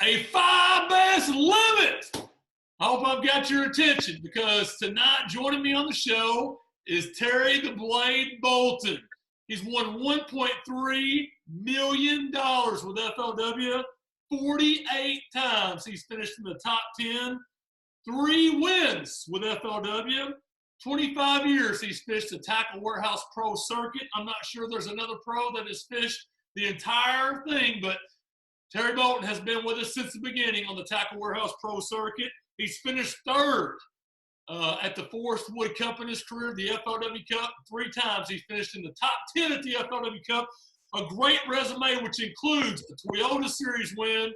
A five bass limit. I hope I've got your attention because tonight joining me on the show is Terry the Blade Bolton. He's won $1.3 million with FLW 48 times. He's finished in the top 10, 3 wins with FLW. 25 years he's fished the Tackle Warehouse Pro Circuit. I'm not sure there's another pro that has fished the entire thing, but Terry Bolton has been with us since the beginning on the Tackle Warehouse Pro Circuit. He's finished third at the Forest Wood Cup in his career, the FLW Cup. 3 times he's finished in the top 10 at the FLW Cup. A great resume, which includes a Toyota Series win,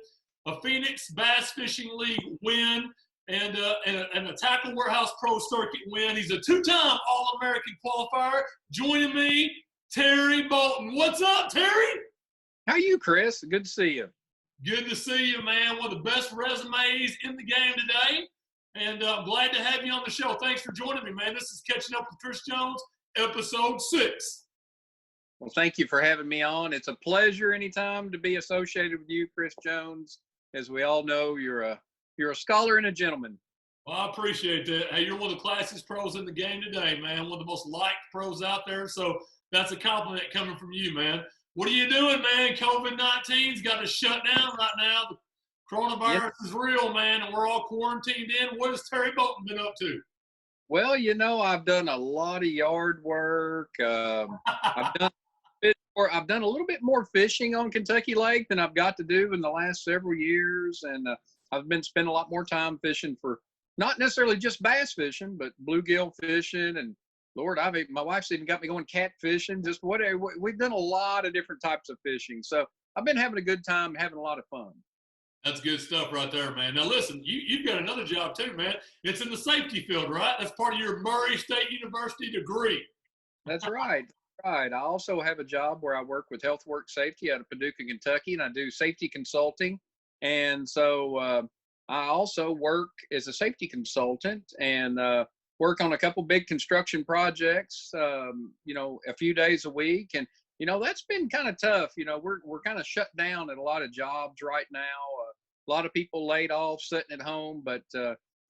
a Phoenix Bass Fishing League win, and a Tackle Warehouse Pro Circuit win. He's a 2-time All-American qualifier. Joining me, Terry Bolton. What's up, Terry? How are you, Chris? Good to see you. Good to see you, man. One of the best resumes in the game today. And I'm glad to have you on the show. Thanks for joining me, man. This is Catching Up with Chris Jones, episode 6. Well, thank you for having me on. It's a pleasure anytime to be associated with you, Chris Jones. As we all know, you're a scholar and a gentleman. Well, I appreciate that. Hey, you're one of the classiest pros in the game today, man. One of the most liked pros out there. So that's a compliment coming from you, man. What are you doing, man? COVID-19's got us shut down right now. The coronavirus is real, man, and we're all quarantined in. What has Terry Bolton been up to? Well, I've done a lot of yard work. I've done a little bit more fishing on Kentucky Lake than I've got to do in the last several years, and I've been spending a lot more time fishing for not necessarily just bass fishing, but bluegill fishing, and Lord, my wife's even got me going catfishing, just whatever. We've done a lot of different types of fishing. So I've been having a good time, having a lot of fun. That's good stuff right there, man. Now, listen, you've got another job too, man. It's in the safety field, right? That's part of your Murray State University degree. That's right. Right. I also have a job where I work with HealthWorks Safety out of Paducah, Kentucky, and I do safety consulting. And so I also work as a safety consultant and work on a couple big construction projects, a few days a week. And, that's been kind of tough. We're kind of shut down at a lot of jobs right now. A lot of people laid off, sitting at home, but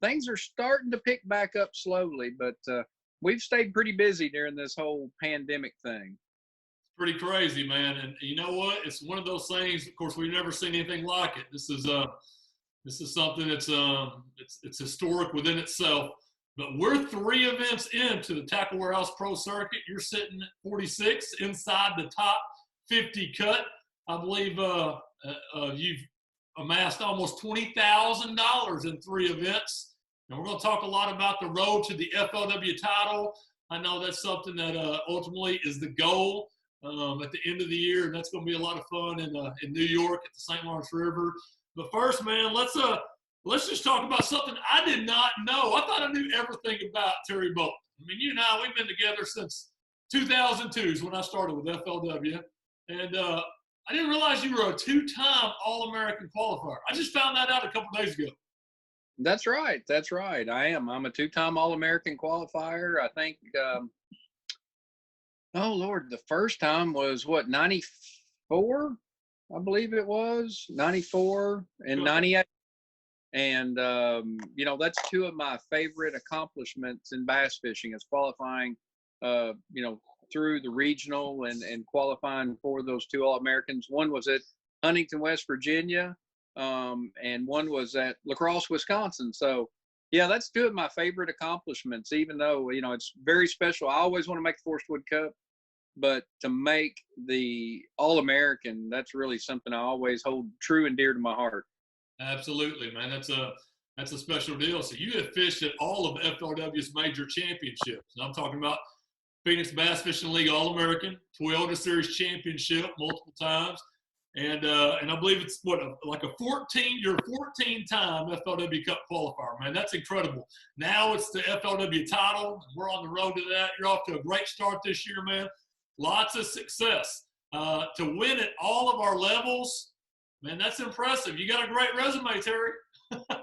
things are starting to pick back up slowly. But we've stayed pretty busy during this whole pandemic thing. It's pretty crazy, man. And you know what? It's one of those things, of course, we've never seen anything like it. This is something that's it's historic within itself. But we're 3 events into the Tackle Warehouse Pro Circuit. You're sitting at 46 inside the top 50 cut. I believe you've amassed almost $20,000 in 3 events. And we're going to talk a lot about the road to the FLW title. I know that's something that ultimately is the goal at the end of the year, and that's going to be a lot of fun in New York at the St. Lawrence River. But first, man, let's just talk about something I did not know. I thought I knew everything about Terry Bolton. I mean, you and I, we've been together since 2002 is when I started with FLW. And I didn't realize you were a 2-time All-American qualifier. I just found that out a couple days ago. That's right. That's right. I am. I'm a 2-time All-American qualifier. I think, the first time was 94? I believe it was 94 and 98. And, that's 2 of my favorite accomplishments in bass fishing is qualifying, through the regional and qualifying for those 2 All-Americans. One was at Huntington, West Virginia, and one was at La Crosse, Wisconsin. So, yeah, that's 2 of my favorite accomplishments, even though, it's very special. I always want to make the Forest Wood Cup, but to make the All-American, that's really something I always hold true and dear to my heart. Absolutely, man. That's a special deal. So you have fished at all of FLW's major championships. And I'm talking about Phoenix Bass Fishing League All-American, Toyota Series Championship multiple times, and I believe it's you're a 14-time FLW Cup qualifier, man. That's incredible. Now it's the FLW title. We're on the road to that. You're off to a great start this year, man. Lots of success. To win at all of our levels, man, that's impressive. You got a great resume, Terry.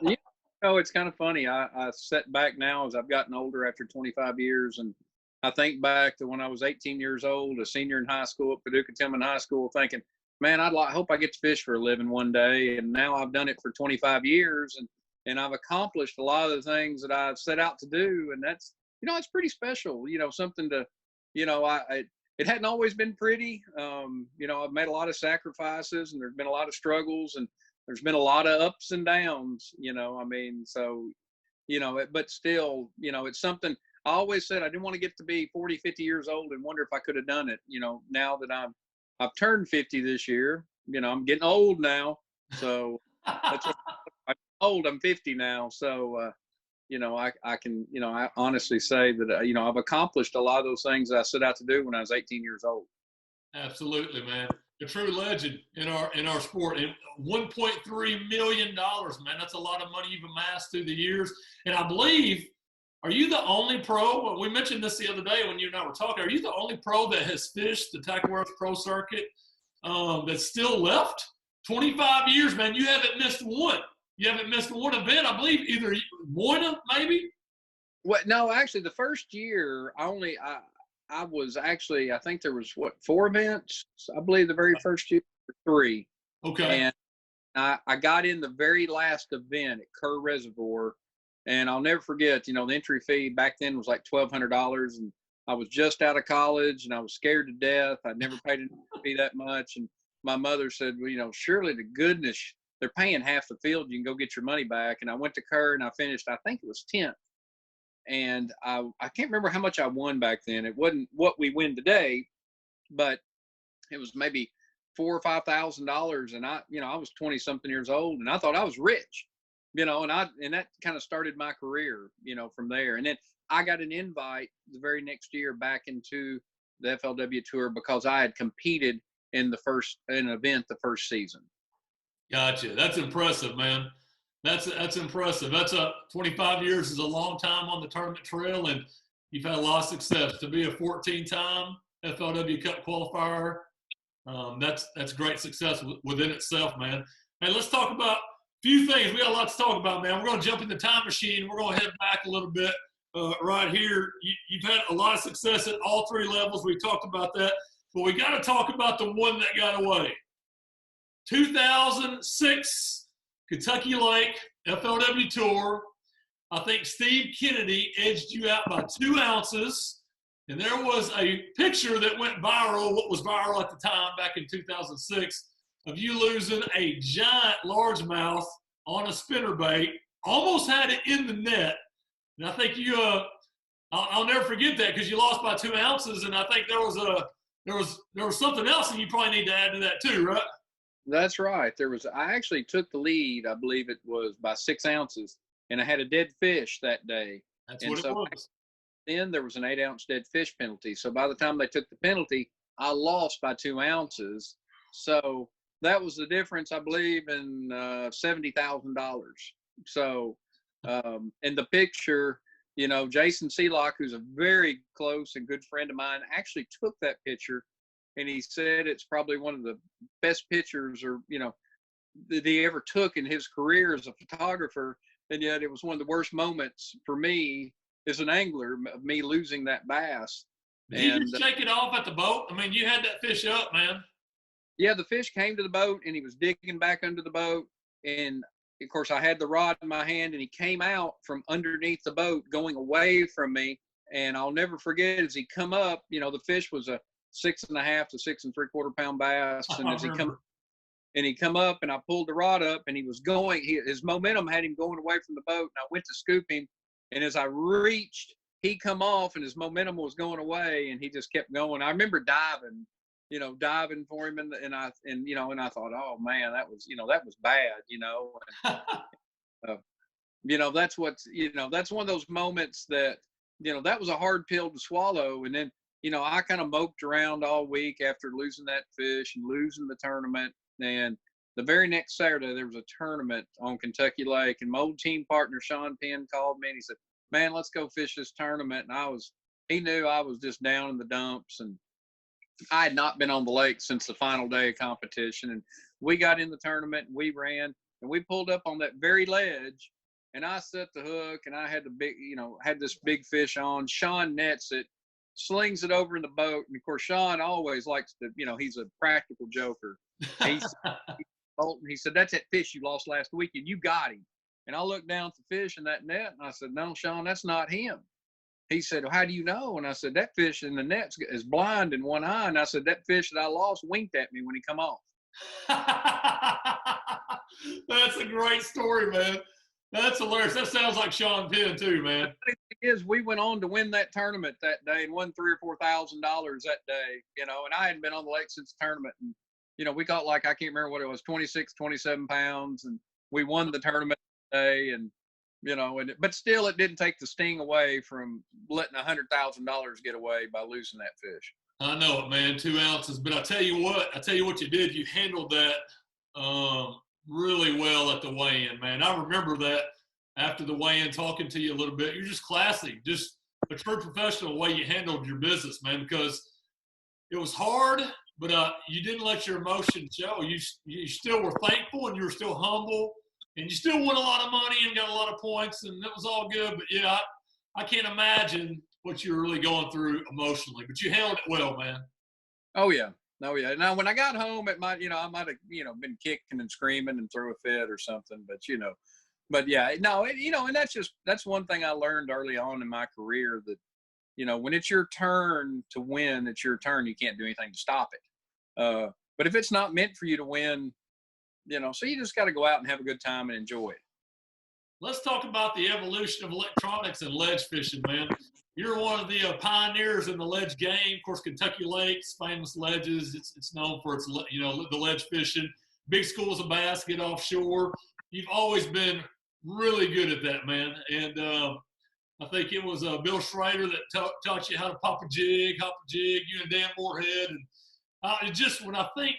Yeah. It's kind of funny. I sit back now as I've gotten older after 25 years, and I think back to when I was 18 years old, a senior in high school at Paducah Tillman High School, thinking, man, hope I get to fish for a living one day. And now I've done it for 25 years, and I've accomplished a lot of the things that I've set out to do. And that's, it's pretty special, something to, it hadn't always been pretty. I've made a lot of sacrifices, and there's been a lot of struggles, and there's been a lot of ups and downs, but still, it's something I always said. I didn't want to get to be 40, 50 years old and wonder if I could have done it. Now that I've turned 50 this year, I'm getting old now. So that's what, I'm old. I'm 50 now. So, I can, I honestly say that, I've accomplished a lot of those things that I set out to do when I was 18 years old. Absolutely, man. A true legend in our sport. And $1.3 million, man. That's a lot of money you've amassed through the years. And I believe, are you the only pro? We mentioned this the other day when you and I were talking. Are you the only pro that has fished the Tackle Works Pro Circuit that's still left? 25 years, man. You haven't missed one. You haven't missed one event, I believe. Either one, maybe. Well, no, actually, the first year, I was actually, I think there was 4 events, I believe the very first year, 3. Okay. And I got in the very last event at Kerr Reservoir, and I'll never forget, the entry fee back then was like $1,200, and I was just out of college, and I was scared to death. I'd never paid an entry fee that much. And my mother said, well, surely to goodness, they're paying half the field. You can go get your money back. And I went to Kerr, and I finished, I think it was 10th. And I can't remember how much I won back then. It wasn't what we win today, but it was maybe $4,000 or $5,000. And I was 20 something years old, and I thought I was rich, and that kind of started my career, from there. And then I got an invite the very next year back into the FLW tour because I had competed in an event the first season. Gotcha. That's impressive, man. That's impressive. 25 years is a long time on the tournament trail, and you've had a lot of success. To be a 14-time FLW Cup qualifier, that's great success within itself, man. Hey, let's talk about a few things. We got a lot to talk about, man. We're going to jump in the time machine. We're going to head back a little bit right here. You've had a lot of success at all 3 levels. We've talked about that, but we got to talk about the one that got away. 2006 Kentucky Lake FLW Tour. I think Steve Kennedy edged you out by 2 ounces. And there was a picture that went viral, what was viral at the time back in 2006, of you losing a giant largemouth on a spinnerbait. Almost had it in the net. And I think you, I'll never forget that because you lost by 2 ounces. And I think there was something else that you probably need to add to that too, right? That's right. I actually took the lead, I believe it was by 6 ounces, and I had a dead fish that day. That's what it was. Then there was an 8-ounce dead fish penalty. So by the time they took the penalty, I lost by 2 ounces. So that was the difference, I believe, in $70,000. So, in the picture, Jason Seelock, who's a very close and good friend of mine, actually took that picture. And he said it's probably one of the best pictures that he ever took in his career as a photographer. And yet it was one of the worst moments for me as an angler, of me losing that bass. Did you just shake it off at the boat? I mean, you had that fish up, man. Yeah, the fish came to the boat, and he was digging back under the boat. And, of course, I had the rod in my hand, and he came out from underneath the boat going away from me. And I'll never forget, as he come up, the fish was a 6.5 to 6 3/4 pound bass, and as he come up, and I pulled the rod up, and he was going. His momentum had him going away from the boat, and I went to scoop him, and as I reached, he come off, and his momentum was going away, and he just kept going. I remember diving for him, and I thought, oh man, that was bad, that's one of those moments that that was a hard pill to swallow, and then. I kind of moped around all week after losing that fish and losing the tournament. And the very next Saturday, there was a tournament on Kentucky Lake. And my old team partner, Sean Penn, called me and he said, man, let's go fish this tournament. And he knew I was just down in the dumps. And I had not been on the lake since the final day of competition. And we got in the tournament, and we ran, and we pulled up on that very ledge. And I set the hook, and I had had this big fish on. Sean nets it. Slings it over in the boat. And of course, Sean always likes to, he's a practical joker. He Bolton, he said, "That's that fish you lost last week, and you got him." And I looked down at the fish in that net, and I said, "No, Sean, that's not him." He said, "Well, how do you know?" And I said, "That fish in the net is blind in one eye." And I said, "That fish that I lost winked at me when he come off." That's a great story, man. That's hilarious. That sounds like Sean Penn too, man. The thing is, we went on to win that tournament that day and won $3,000 or $4,000 that day, and I hadn't been on the lake since the tournament. And, we got like, I can't remember what it was, 26, 27 pounds. And we won the tournament that day. And, but still it didn't take the sting away from letting $100,000 get away by losing that fish. I know it, man. 2 ounces. But I tell you what you did. You handled that really well at the weigh-in, man. I remember that after the weigh-in, talking to you a little bit. You're just classy, just a true professional way you handled your business, man, because it was hard, but you didn't let your emotions show. You still were thankful, and you were still humble, and you still won a lot of money and got a lot of points, and it was all good. But, yeah, I can't imagine what you were really going through emotionally, but you handled it well, man. Oh, yeah. Oh, yeah. Now, when I got home, I might have, been kicking and screaming and throw a fit or something, but yeah, no, and that's one thing I learned early on in my career, that, when it's your turn to win, it's your turn. You can't do anything to stop it. But if it's not meant for you to win, so you just got to go out and have a good time and enjoy it. Let's talk about the evolution of electronics and ledge fishing, man. You're one of the pioneers in the ledge game. Of course, Kentucky Lakes, famous ledges. It's known for its, the ledge fishing. Big schools of bass get offshore. You've always been really good at that, man. And I think it was Bill Schrader that taught you how to hop a jig, you and Dan Moorhead. And just when I think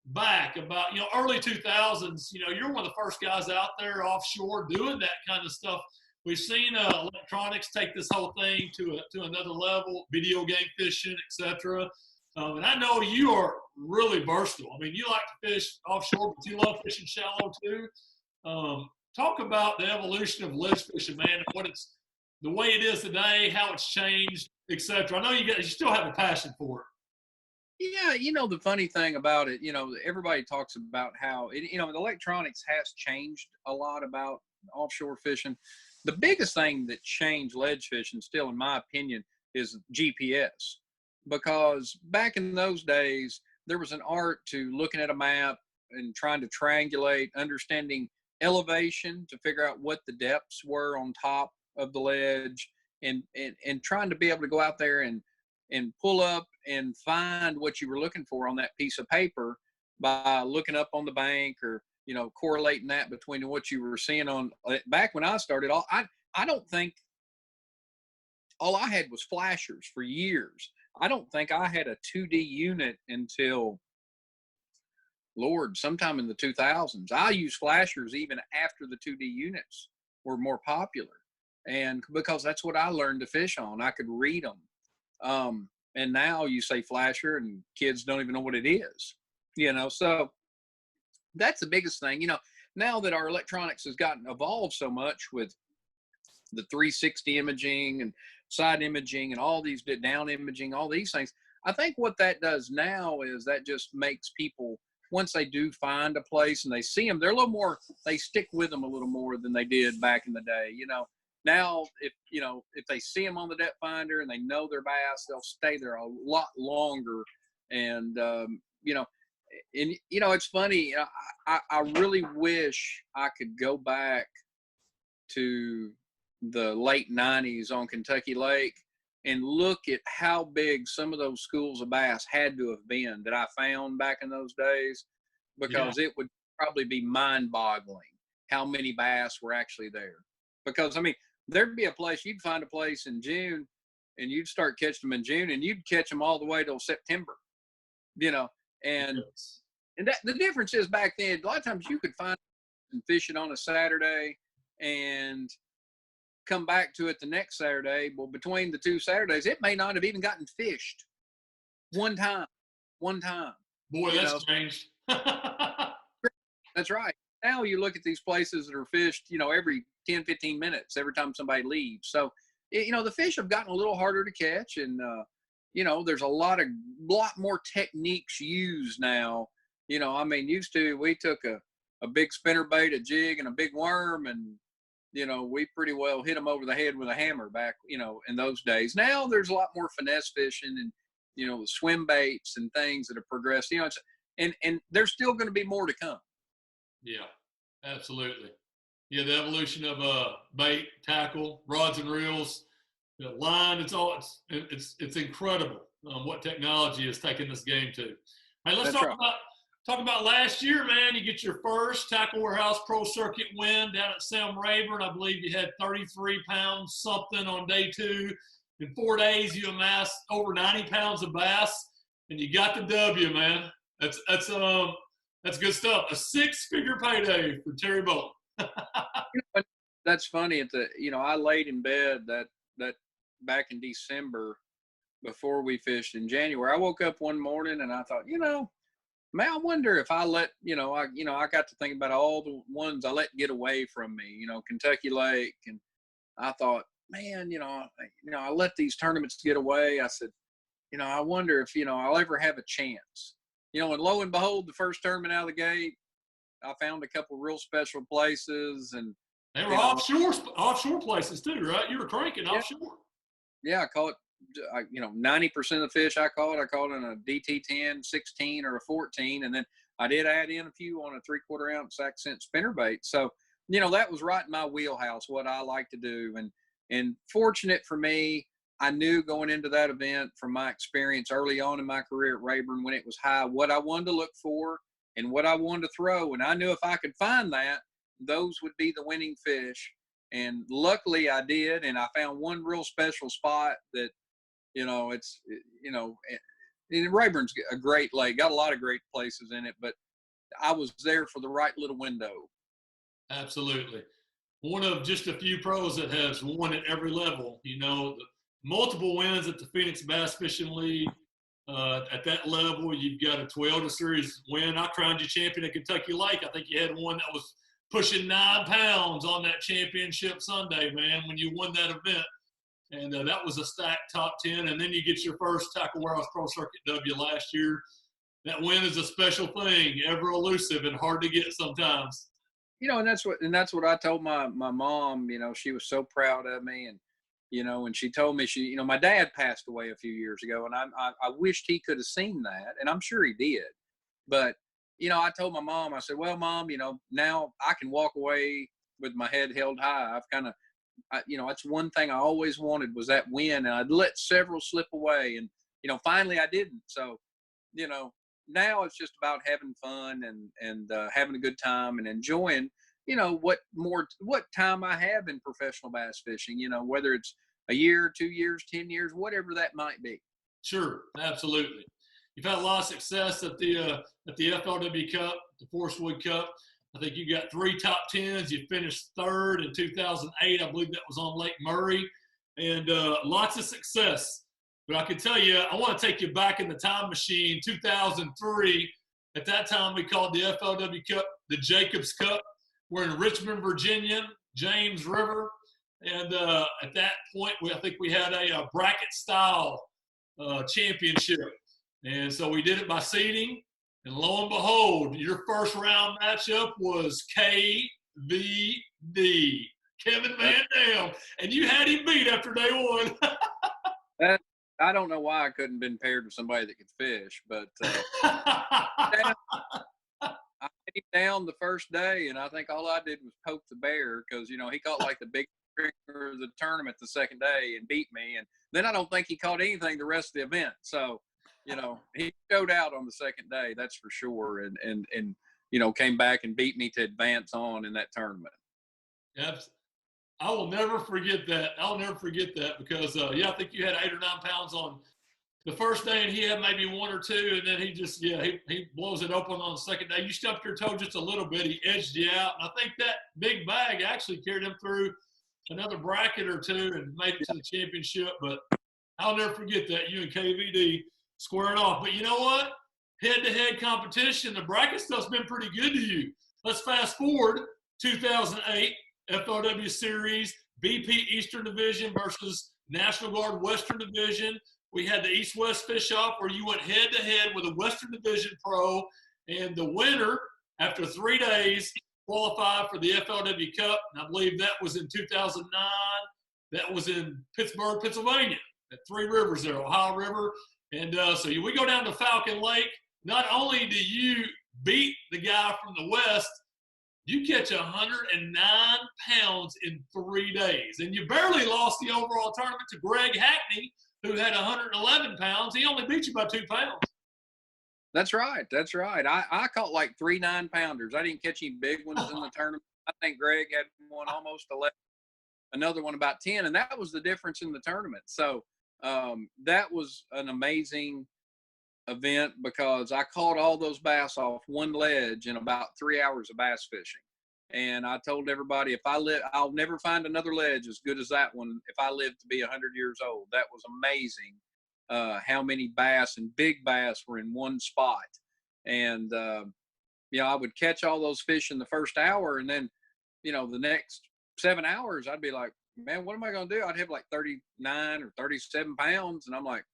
back about, early 2000s, you're one of the first guys out there offshore doing that kind of stuff. We've seen electronics take this whole thing to another level, video game fishing, etc. And I know you are really versatile. I mean, you like to fish offshore, but you love fishing shallow too. Talk about the evolution of ledge fishing, man, and what it's the way it is today, how it's changed, etc. I know you still have a passion for it. Yeah, the funny thing about it, everybody talks about how the electronics has changed a lot about offshore fishing. The biggest thing that changed ledge fishing, still in my opinion, is GPS. Because back in those days, there was an art to looking at a map and trying to triangulate, understanding elevation to figure out what the depths were on top of the ledge, and trying to be able to go out there and pull up and find what you were looking for on that piece of paper by looking up on the bank, or correlating that between what you were seeing on. Back when I started, I don't think all I had was flashers for years. I don't think I had a 2D unit until, Lord, sometime in the 2000s. I used flashers even after the 2D units were more popular, and because that's what I learned to fish on. I could read them. And now you say flasher and kids don't even know what it is, so that's the biggest thing. Now that our electronics has gotten evolved so much with the 360 imaging and side imaging and all these down imaging, all these things, I think what that does now is that just makes people, once they do find a place and they see them, they're a little more, they stick with them a little more than they did back in the day. Now, if they see them on the depth finder and they know their bass, they'll stay there a lot longer. And, it's funny. I really wish I could go back to the late 90s on Kentucky Lake and look at how big some of those schools of bass had to have been that I found back in those days, because it would probably be mind-boggling how many bass were actually there. Because, I mean, there'd be a place, you'd find a place in June and you'd start catching them in June, and you'd catch them all the way till September, and that the difference is back then, a lot of times you could find and fish it on a Saturday and come back to it the next Saturday. Well, between the two Saturdays, it may not have even gotten fished one time. Boy, that's changed. That's right. Now you look at these places that are fished, every 10, 15 minutes, every time somebody leaves. So, the fish have gotten a little harder to catch, and, there's a lot more techniques used now I mean, used to we took a big spinnerbait, a jig, and a big worm, and we pretty well hit them over the head with a hammer back, in those days. Now there's a lot more finesse fishing and, swim baits and things that have progressed. And there's still going to be more to come. Yeah, absolutely. Yeah, the evolution of bait, tackle, rods and reels, the line. It's incredible what technology has taken this game to. Hey, let's That's talk right. about last year, man. You get your first Tackle Warehouse Pro Circuit win down at Sam Rayburn. I believe you had 33 pounds something on day 2. In 4 days, you amassed over 90 pounds of bass, and you got the W, man. That's good stuff. A 6-figure payday for Terry Bolton. That's funny. I laid in bed that back in December before we fished in January. I woke up one morning and I thought, man, I wonder if I let, I got to think about all the ones I let get away from me, Kentucky Lake. And I thought, man, I let these tournaments get away. I said, I wonder if, I'll ever have a chance, and lo and behold, the first tournament out of the gate, I found a couple real special places, and they were offshore places too, right? You were cranking offshore. Yeah, I caught, 90% of the fish I caught in a DT 10, 16, or a 14, and then I did add in a few on a 3/4 ounce accent spinnerbait. So, that was right in my wheelhouse, what I like to do, and fortunate for me, I knew going into that event from my experience early on in my career at Rayburn when it was high, what I wanted to look for and what I wanted to throw. And I knew if I could find that, those would be the winning fish. And luckily I did. And I found one real special spot that, Rayburn's a great lake, got a lot of great places in it, but I was there for the right little window. Absolutely. One of just a few pros that has won at every level, multiple wins at the Phoenix Bass Fishing League. At that level, you've got a Toyota Series win. I crowned you champion at Kentucky Lake. I think you had one that was pushing 9 pounds on that championship Sunday, man, when you won that event. And that was a stacked top 10. And then you get your first Tackle Warehouse Pro Circuit W last year. That win is a special thing, ever elusive and hard to get sometimes. And that's what I told my mom. She was so proud of me, and and she told me my dad passed away a few years ago, and I wished he could have seen that, and I'm sure he did. But I told my mom, I said, well, Mom, now I can walk away with my head held high. I've kind of, that's one thing I always wanted was that win, and I'd let several slip away, and finally I didn't. So now it's just about having fun and having a good time and enjoying, what time I have in professional bass fishing, whether it's a year, 2 years, 10 years, whatever that might be. Sure. Absolutely. You've had a lot of success at the FLW Cup, the Forrest Wood Cup. I think you got 3 top 10s. You finished 3rd in 2008. I believe that was on Lake Murray, and lots of success. But I can tell you, I want to take you back in the time machine, 2003. At that time, we called the FLW Cup the Jacobs Cup. We're in Richmond, Virginia, James River. And at that point, I think we had a bracket-style championship. And so we did it by seeding. And lo and behold, your first round matchup was KVD, Kevin Van Dam. And you had him beat after day 1. I don't know why I couldn't have been paired with somebody that could fish, but I had him down the first day, and I think all I did was poke the bear because, he caught like the big finger of the tournament the second day and beat me. And then I don't think he caught anything the rest of the event. So, he showed out on the second day, that's for sure. And came back and beat me to advance on in that tournament. Absolutely. I will never forget that. I'll never forget that because, I think you had 8 or 9 pounds on the first day, and he had maybe 1 or 2, and then he just, he blows it open on the second day. You stubbed your toe just a little bit. He edged you out, and I think that big bag actually carried him through another bracket or 2 and made it to the championship. But I'll never forget that, you and KVD squaring off. But you know what? Head-to-head competition, the bracket stuff's been pretty good to you. Let's fast forward 2008. FLW Series, BP Eastern Division versus National Guard Western Division. We had the East-West Fish Off where you went head-to-head with a Western Division pro, And the winner, after 3 days, qualified for the FLW Cup. And I believe that was in 2009. That was in Pittsburgh, Pennsylvania, at Three Rivers there, Ohio River. And so we go down to Falcon Lake. Not only do you beat the guy from the West, you catch 109 pounds in 3 days. And you barely lost the overall tournament to Greg Hackney, who had 111 pounds. He only beat you by 2 pounds. That's right. That's right. I caught like 3 9-pounders. I didn't catch any big ones in the tournament. I think Greg had one almost 11, another one about 10, and that was the difference in the tournament. So that was an amazing event because I caught all those bass off one ledge in about 3 hours of bass fishing. And I told everybody, if I live, I'll never find another ledge as good as that one if I live to be 100 years old. That was amazing. How many bass and big bass were in one spot. And, I would catch all those fish in the first hour. And then, the next 7 hours, I'd be like, man, what am I going to do? I'd have like 39 or 37 pounds. And I'm like,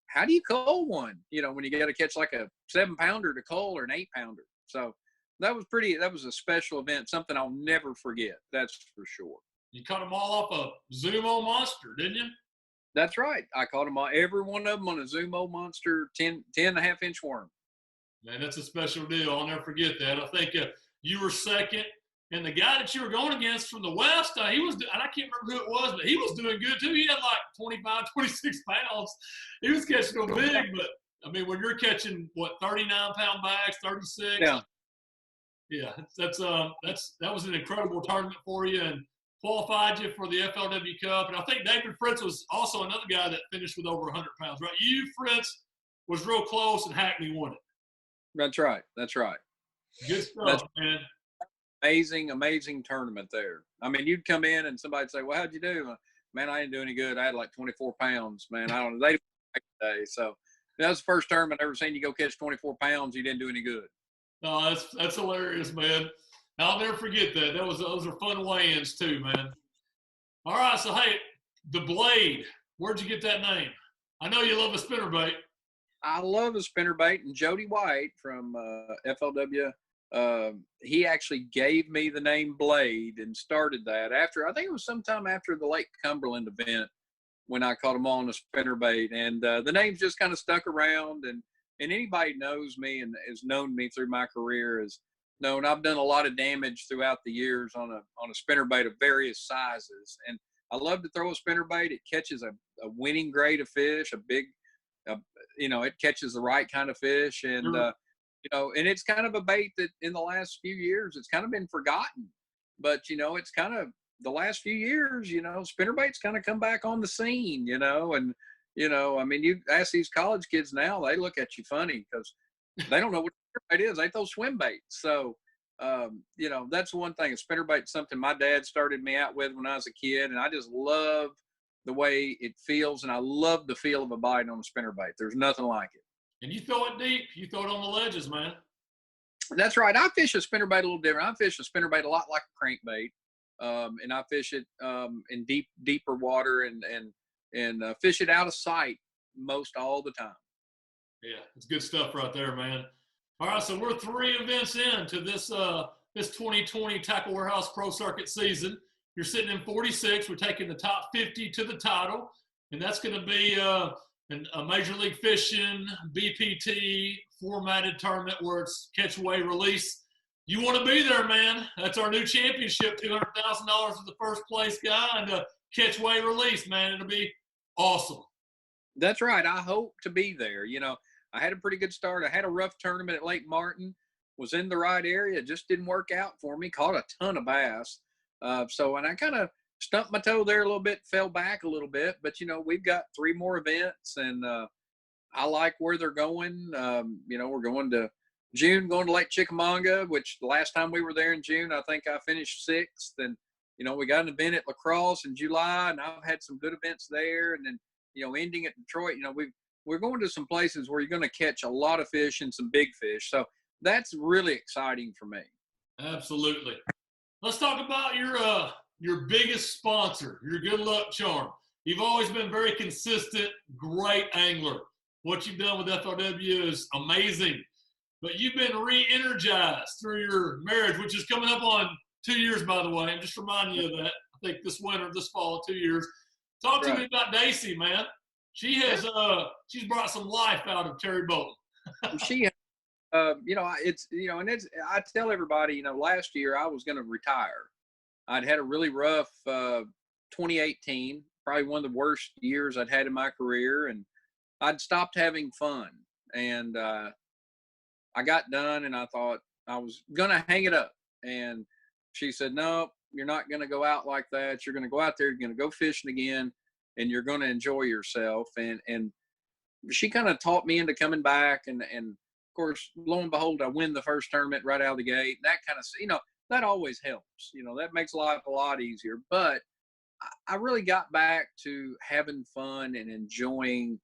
how do you cull one? When you got to catch like a 7-pounder to cull or an 8-pounder. So that was a special event, something I'll never forget. That's for sure. You caught them all off a Zumo Monster, didn't you? That's right. I caught them all, every one of them on a Zumo Monster 10.5-inch worm. Man, that's a special deal. I'll never forget that. I think you were second, and the guy that you were going against from the West, he was, and I can't remember who it was, but he was doing good too. He had like 25, 26 pounds. He was catching them big, but I mean, when you're catching 39-pound bags, 36. Yeah, that was an incredible tournament for you and qualified you for the FLW Cup. And I think David Fritz was also another guy that finished with over 100 pounds, right? You, Fritz, was real close, and Hackney won it. That's right. That's right. Good stuff, man. Amazing tournament there. I mean, you'd come in and somebody'd say, well, how'd you do? Man, I didn't do any good. I had like 24 pounds, man. I don't know. They didn't day. So that was the first tournament I've ever seen you go catch 24 pounds. You didn't do any good. No, that's hilarious, man. I'll never forget that. Those are fun weigh-ins too, man. All right, so hey, the Blade. Where'd you get that name? I know you love a spinnerbait. I love a spinnerbait, and Jody White from FLW. He actually gave me the name Blade and started that after, I think it was sometime after the Lake Cumberland event when I caught him on a spinnerbait, and the name's just kind of stuck around. And anybody knows me and has known me through my career has known I've done a lot of damage throughout the years on a spinnerbait of various sizes. And I love to throw a spinnerbait. It catches a winning grade of fish, a big, it catches the right kind of fish. And, and it's kind of a bait that in the last few years, it's kind of been forgotten. But, it's kind of the last few years, spinnerbaits kind of come back on the scene, and, I mean, you ask these college kids now, they look at you funny because they don't know what a spinnerbait is. They throw swim baits. So, that's one thing. A spinnerbait is something my dad started me out with when I was a kid, and I just love the way it feels, and I love the feel of a bite on a spinnerbait. There's nothing like it. And you throw it deep. You throw it on the ledges, man. That's right. I fish a spinnerbait a little different. I fish a spinnerbait a lot like a crankbait, and I fish it in deeper water and fish it out of sight most all the time. Yeah, it's good stuff right there, man. All right, so we're 3 events into this 2020 Tackle Warehouse Pro Circuit season. You're sitting in 46. We're taking the top 50 to the title, and that's going to be a Major League Fishing BPT formatted tournament where it's catch, weigh, release. You want to be there, man. That's our new championship, $200,000 for the first place guy, and catch, weigh, release, man. It'll be awesome. That's right. I hope to be there. I had a pretty good start. I had a rough tournament at Lake Martin, was in the right area. It just didn't work out for me. Caught a ton of bass. And I kind of stumped my toe there a little bit, fell back a little bit. But, we've got 3 more events, and I like where they're going. We're going to June, going to Lake Chickamauga, which the last time we were there in June, I think I finished 6th. And, we got an event at La Crosse in July, and I've had some good events there. And then, ending at Detroit, we're going to some places where you're going to catch a lot of fish and some big fish. So that's really exciting for me. Absolutely. Let's talk about your biggest sponsor, your good luck charm. You've always been very consistent, great angler. What you've done with FLW is amazing. but you've been re-energized through your marriage, which is coming up on 2 years, by the way. I'm just reminding you of that. I think this winter, this fall, 2 years. Talk to me about Daisy, man. She has she's brought some life out of Terry Bolton. She, it's, and it's, I tell everybody, last year I was going to retire. I'd had a really rough 2018, probably one of the worst years I'd had in my career, and I'd stopped having fun. And I got done, and I thought I was going to hang it up. And she said, no, you're not going to go out like that. You're going to go out there, you're going to go fishing again, and you're going to enjoy yourself. And she kind of taught me into coming back. And of course, lo and behold, I win the first tournament right out of the gate. That kind of, that always helps. That makes life a lot easier. But I really got back to having fun and enjoying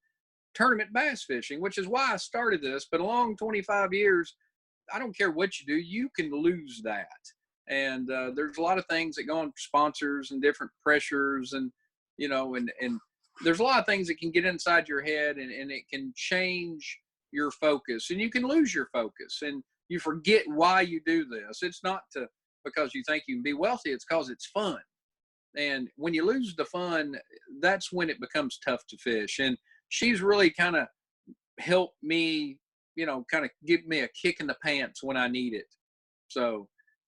tournament bass fishing, which is why I started this. But along 25 years, I don't care what you do, you can lose that. And there's a lot of things that go on, sponsors and different pressures, and and there's a lot of things that can get inside your head, and it can change your focus, and you can lose your focus, and you forget why you do this. It's not because you think you can be wealthy, it's because it's fun. And when you lose the fun, that's when it becomes tough to fish. And she's really kind of helped me, kind of give me a kick in the pants when I need it. So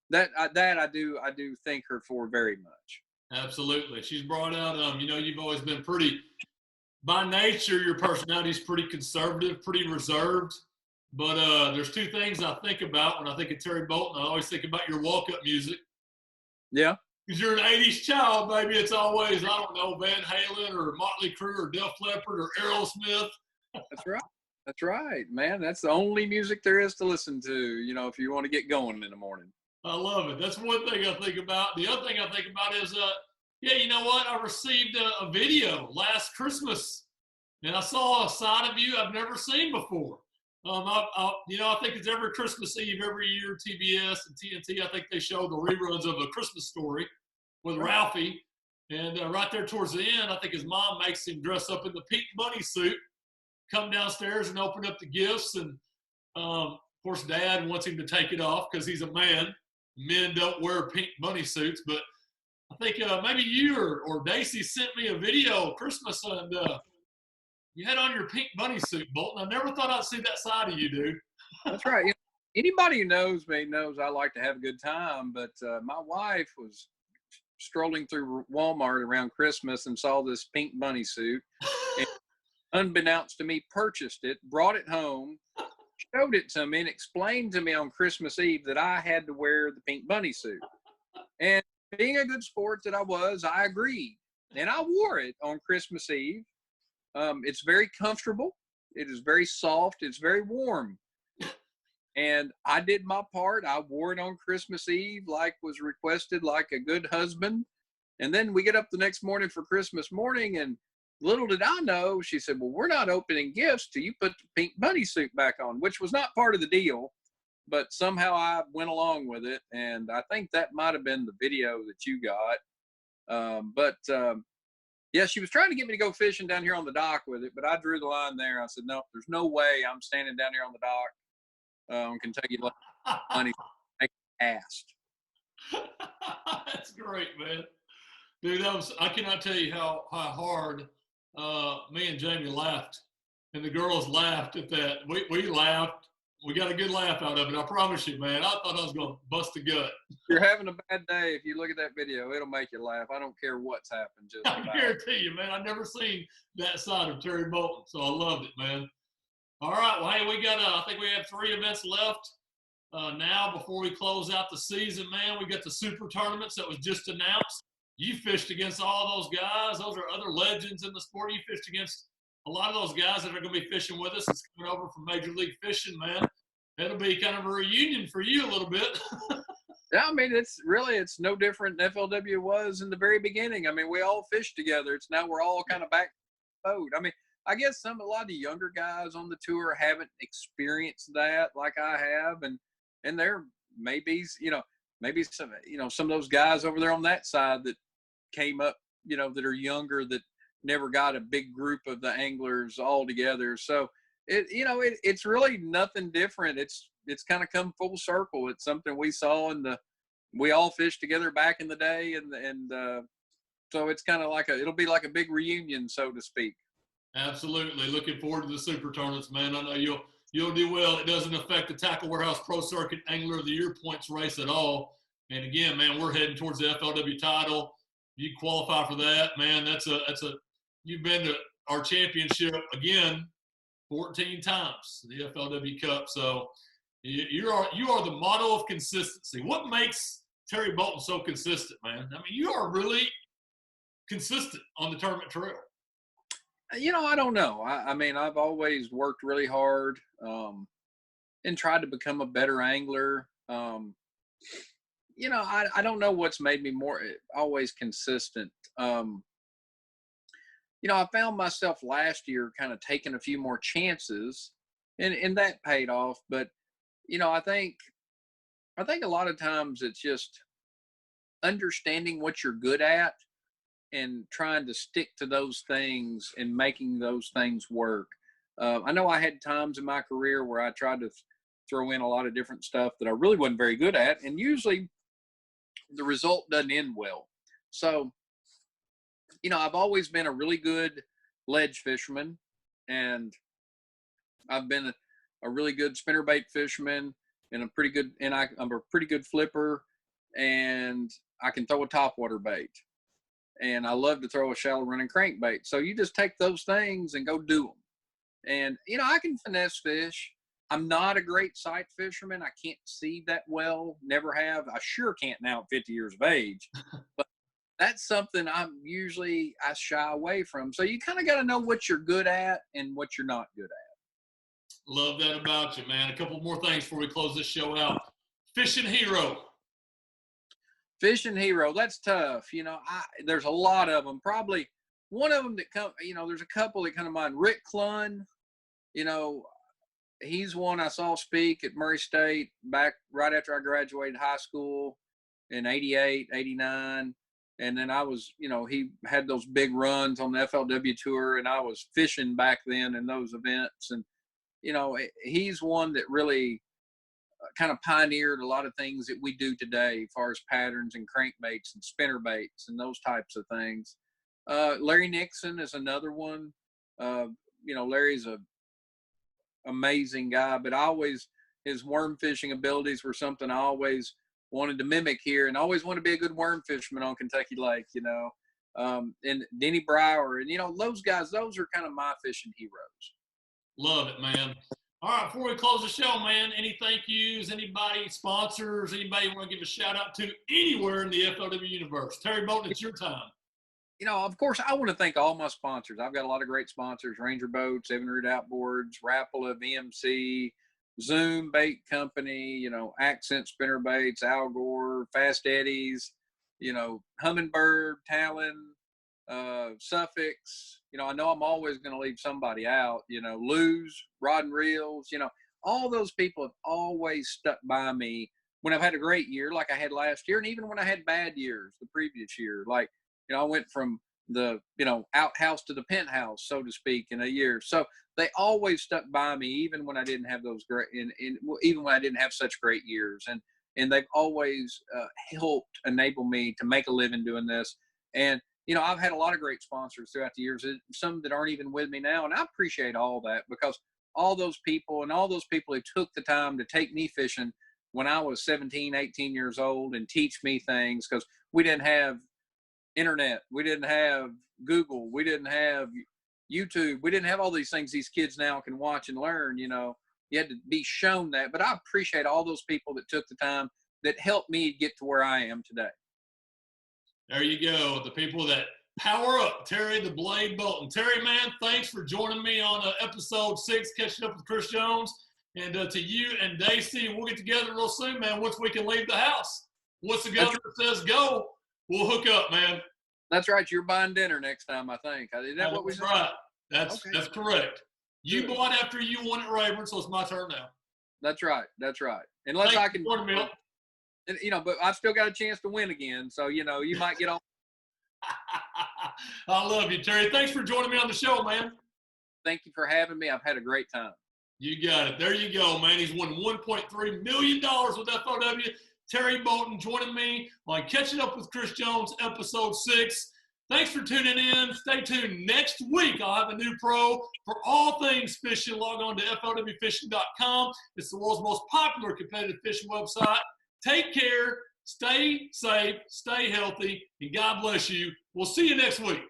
that I do thank her for very much. Absolutely. She's brought out, you've always been pretty, by nature, your personality is pretty conservative, pretty reserved. But there's two things I think about when I think of Terry Bolton. I always think about your walk-up music. Yeah. Because you're an 80s child, baby. It's always, I don't know, Van Halen or Motley Crue or Def Leppard or Aerosmith. That's right. That's right, man. That's the only music there is to listen to, if you want to get going in the morning. I love it. That's one thing I think about. The other thing I think about is, you know what? I received a video last Christmas, and I saw a side of you I've never seen before. I think it's every Christmas Eve, every year, TBS and TNT, I think they show the reruns of A Christmas Story with Ralphie. And right there towards the end, I think his mom makes him dress up in the pink bunny suit, come downstairs and open up the gifts. And, of course, Dad wants him to take it off because he's a man. Men don't wear pink bunny suits. But I think maybe you or Daisy sent me a video Christmas, and you had on your pink bunny suit, Bolton. I never thought I'd see that side of you, dude. That's right. Anybody who knows me knows I like to have a good time. But my wife was strolling through Walmart around Christmas and saw this pink bunny suit. And unbeknownst to me, purchased it, brought it home, showed it to me, and explained to me on Christmas Eve that I had to wear the pink bunny suit. And being a good sport that I was, I agreed. And I wore it on Christmas Eve. It's very comfortable. It is very soft. It's very warm. And I did my part. I wore it on Christmas Eve like was requested, like a good husband. And then we get up the next morning for Christmas morning, and little did I know, she said, well, we're not opening gifts till you put the pink bunny suit back on, which was not part of the deal. But somehow I went along with it. And I think that might have been the video that you got. Yeah, she was trying to get me to go fishing down here on the dock with it, but I drew the line there. I said, no, there's no way I'm standing down here on the dock on Kentucky Lake. Money asked. That's great, man. Dude, I cannot tell you how hard me and Jamie laughed, and the girls laughed at that. We laughed. We got a good laugh out of it. I promise you, man. I thought I was going to bust a gut. You're having a bad day. If you look at that video, it'll make you laugh. I don't care what's happened. Just I guarantee you, man. I've never seen that side of Terry Bolton, so I loved it, man. All right. Well, hey, we got, I think we have 3 events left now before we close out the season, man. We got the Super Tournaments that was just announced. You fished against all those guys. Those are other legends in the sport. You fished against a lot of those guys that are going to be fishing with us. It's coming over from Major League Fishing, man. It'll be kind of a reunion for you a little bit. Yeah, I mean, it's no different than FLW was in the very beginning. I mean, we all fished together. It's now we're all kind of back to the boat. I mean, I guess a lot of the younger guys on the tour haven't experienced that like I have, and there may be, maybe some of those guys over there on that side that came up, that are younger, that never got a big group of the anglers all together. So it's really nothing different. It's it's kind of come full circle. It's something we saw we all fished together back in the day, and so it's kind of like it'll be like a big reunion, so to speak. Absolutely. Looking forward to the super tournaments, man. I know you'll do well. It doesn't affect the Tackle Warehouse Pro Circuit Angler of the Year points race at all. And again, man, we're heading towards the FLW title. You qualify for that, man. You've been to our championship again 14 times, the FLW Cup. So you are the model of consistency. What makes Terry Bolton so consistent, man? I mean, you are really consistent on the tournament trail. I don't know. I mean, I've always worked really hard and tried to become a better angler. I don't know what's made me always consistent. I found myself last year kind of taking a few more chances, and that paid off. But, I think a lot of times it's just understanding what you're good at and trying to stick to those things and making those things work. I know I had times in my career where I tried to throw in a lot of different stuff that I really wasn't very good at, and usually the result doesn't end well. So, I've always been a really good ledge fisherman, and I've been a really good spinnerbait fisherman, and I'm a pretty good flipper, and I can throw a topwater bait. And I love to throw a shallow running crankbait. So you just take those things and go do them. And, I can finesse fish. I'm not a great sight fisherman. I can't see that well, never have. I sure can't now at 50 years of age. But that's something I shy away from. So you kind of got to know what you're good at and what you're not good at. Love that about you, man. A couple more things before we close this show out. Fishing hero. Fishing hero, that's tough. There's a lot of them. Probably one of them that there's a couple that come to mind. Rick Clunn, he's one I saw speak at Murray State back right after I graduated high school in 88, 89. And then I was, he had those big runs on the FLW tour, and I was fishing back then in those events. And, he's one that really kind of pioneered a lot of things that we do today as far as patterns and crankbaits and spinnerbaits and those types of things. Larry Nixon is another one. Larry's a amazing guy, but his worm fishing abilities were something I always wanted to mimic here, and I always wanted to be a good worm fisherman on Kentucky Lake, and Denny Brower, and, those guys, those are kind of my fishing heroes. Love it, man. All right, before we close the show, man, any thank yous, anybody, sponsors, anybody you want to give a shout out to anywhere in the FLW universe? Terry Bolton, it's your time. Of course, I want to thank all my sponsors. I've got a lot of great sponsors: Ranger Boats, Evinrude Outboards, Rapala, VMC, Zoom Bait Company, Accent Spinnerbaits, Algor, Fast Eddies, Humminbird, Talon, Suffix. I know I'm always going to leave somebody out, Lose, Rod and Reels, all those people have always stuck by me when I've had a great year like I had last year, and even when I had bad years the previous year. Like, I went from the, outhouse to the penthouse, so to speak, in a year. So they always stuck by me, even when I didn't have those great, even when I didn't have such great years. And they've always helped enable me to make a living doing this. And, I've had a lot of great sponsors throughout the years, some that aren't even with me now. And I appreciate all that, because all those people who took the time to take me fishing when I was 17, 18 years old and teach me things, because we didn't have internet, we didn't have Google, we didn't have YouTube, we didn't have all these things these kids now can watch and learn. You had to be shown that. But I appreciate all those people that took the time that helped me get to where I am today. There you go. The people that power up Terry the Blade Bolton. Terry, man, thanks for joining me on episode 6, Catching Up with Chris Jones. And to you and Daisy, we'll get together real soon, man, once we can leave the house. Once the governor says go, we'll hook up, man. That's right. You're buying dinner next time, I think. Is that what we said? Right. That's correct. You bought after you won at Rayburn, so it's my turn now. That's right. Unless I can, but I've still got a chance to win again. So, you might get on. I love you, Terry. Thanks for joining me on the show, man. Thank you for having me. I've had a great time. You got it. There you go, man. He's won $1.3 million with FOW. Terry Bolton joining me on Catching Up with Chris Jones, episode 6. Thanks for tuning in. Stay tuned. Next week, I'll have a new pro for all things fishing. Log on to FOWfishing.com. It's the world's most popular competitive fishing website. Take care. Stay safe. Stay healthy. And God bless you. We'll see you next week.